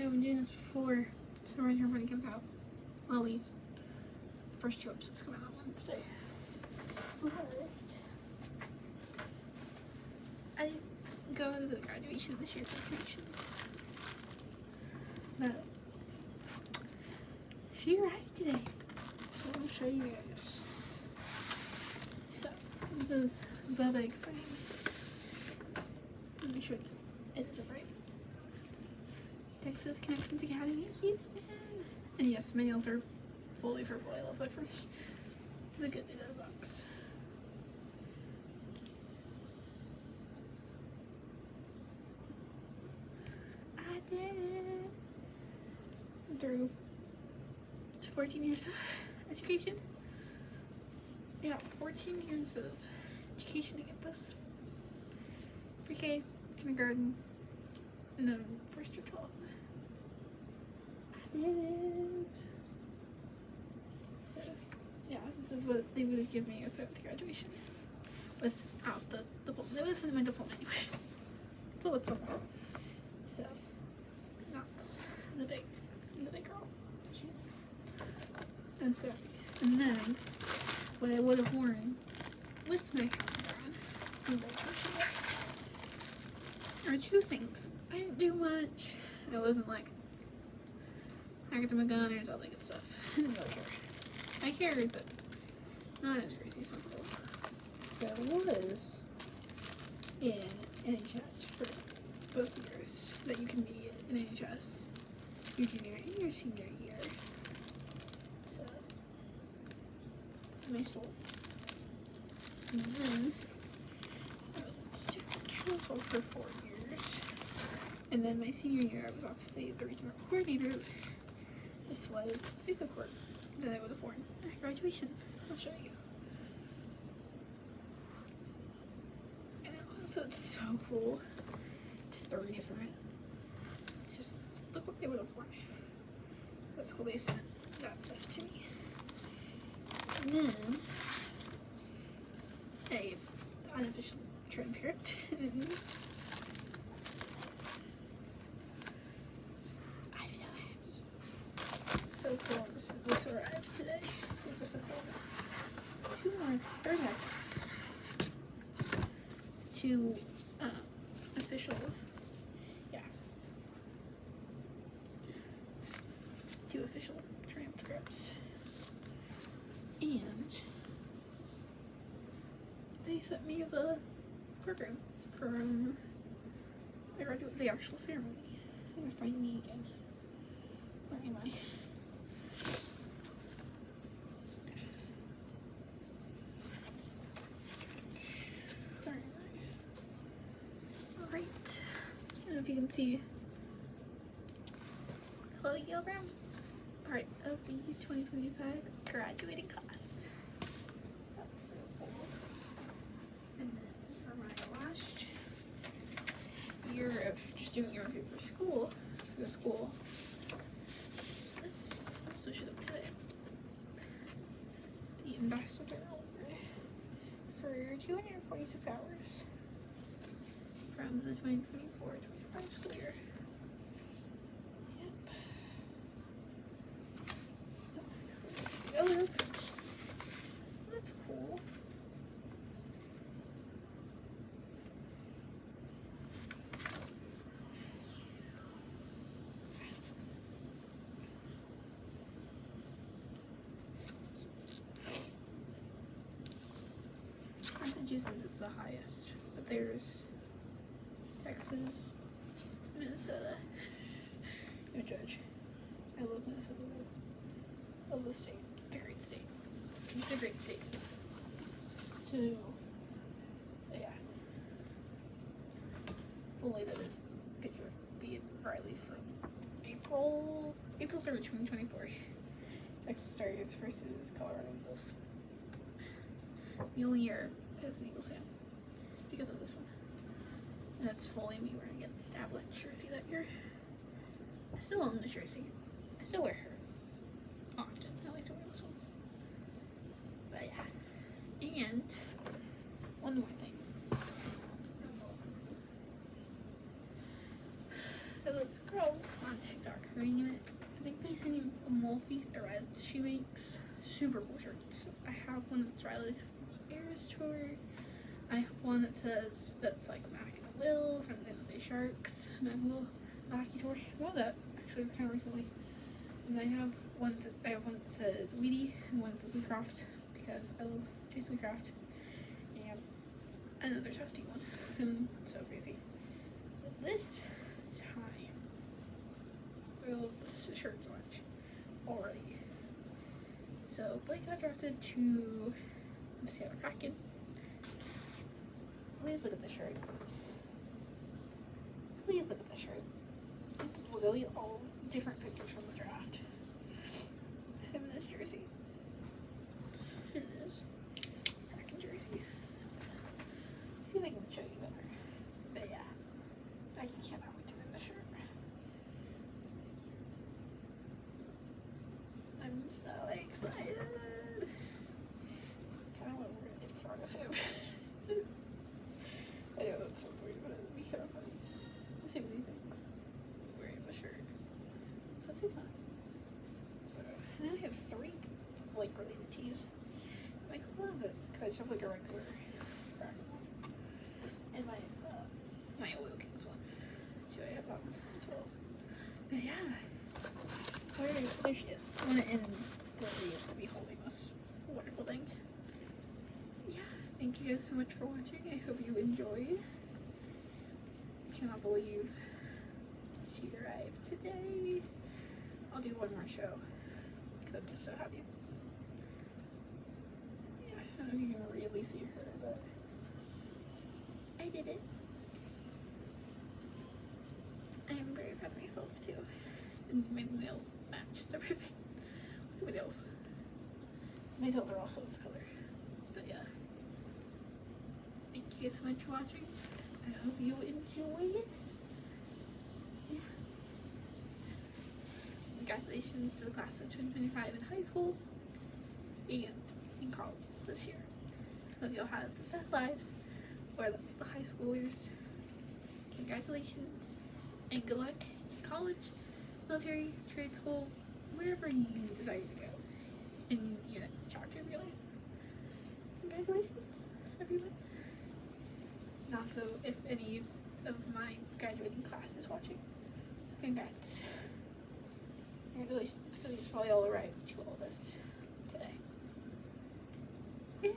I've been doing this before summer term when it comes out. Well, at least the first 2 episodes come out on Wednesday. I didn't go to the graduation this year for graduation. But she arrived today. So I'll show you guys. So this is the big thing. Let me show it is right. Texas Connections Academy in Houston. And yes, my nails are fully purple. I love that for me. The good thing of the box. I did it. Through 14 years of education. Yeah, 14 years of education to get this. Pre-K, kindergarten, and then 1st or 12th. I did it. So, yeah, this is what they would have given me without the graduation. Without the diploma. They would have sent my diploma anyway. So it's somewhere. So that's the big girl. I'm sorry. And then what I would have worn with my calendar on are 2 things. I didn't do much. I wasn't like academic honors, all that good stuff. I didn't really care. I cared, but not as crazy simple. So I was in NHS for both years that you can be in NHS, your junior and your senior year. So my soul. And then I was in student council for 4 years. And then my senior year I was off state the regional coordinator. This was super court that I would have worn at graduation. I'll show you. And so it's so cool. It's 3 different. Just look what they would have worn. That's cool. They sent that stuff to me. And then a unofficial transcript. I'm so happy. So cool. This arrived today. So cool. 2 more third actors. 2 official. Yeah. 2 official transcripts. And they sent me the program for I graduate the actual ceremony. I'm gonna find me again. Where am I? Alright. I don't know if you can see Chloe Gilbram, part of the 2025 graduating class. That's so cool. And then for my last year of just doing everything for school, this also showed up today. The ambassador for 246 hours from the 2024-25 school year. Yep. That's crazy. Oh, that's cool. Massachusetts is the highest, but there's Texas, Minnesota. No judge. I love Minnesota. I love the state. It's a great state. It's a great state. So, yeah. Fully that is picture of being Riley from April 3rd, 2024. Texas Stars versus Colorado Eagles. The only year it was an Eagles fan because of this one. And that's fully me wearing an Avalanche jersey that year. I still own the jersey. I still wear her often. I like to wear this one. But yeah. And one more thing. So this girl on TikTok her name is Amalfi Threads. She makes super cool shirts. I have one that's Riley Tufty Eras Tour. I have one that says, that's like Mac and Will from the San Jose Sharks. Mac and Will, the hockey tour. I love that actually kind of recently. And I have one that says Weedy and one that says WeCraft because I love Chase WeCraft. And another Tufty one. And so crazy. But this time, I love this shirt so much already. So Blake got drafted to the Seattle Kraken. Please look at the shirt. Please look at the shirt. It's literally all different pictures from the draft. Him in his jersey. In this Kraken jersey. See if I can show you better. But yeah, I cannot wait to wear the shirt. I'm so excited. Kind of want to wear it in front of him. I know that sounds weird, but it'd be kind of funny. See what he thinks wearing the shirt. So that's pretty fun. So now I have 3 like related tees. I love this because I just have like a regular Kraken one. And my Oil Kings one. So I have that one as well. But yeah. There she is. I want to end the video to be holding this wonderful thing. Yeah. Thank you guys so much for watching. I hope you enjoyed. I cannot believe she arrived today. I'll do one more show because I'm just so happy. Yeah, I don't know if you can really see her, but I did it. I am very proud of myself too. And my nails match the ribbon. Look at my nails. My nails are also this color. But yeah. Thank you guys so much for watching. I hope you enjoyed it. Yeah. Congratulations to the class of 2025 in high schools and in colleges this year. Hope you'll have the best lives, or the high schoolers. Congratulations and good luck in college, military, trade school, wherever you decide to go in your next chapter of your life. Congratulations, everyone. And also, if any of my graduating class is watching, congrats. Congratulations, because you probably all arrived to all this today. Yeah.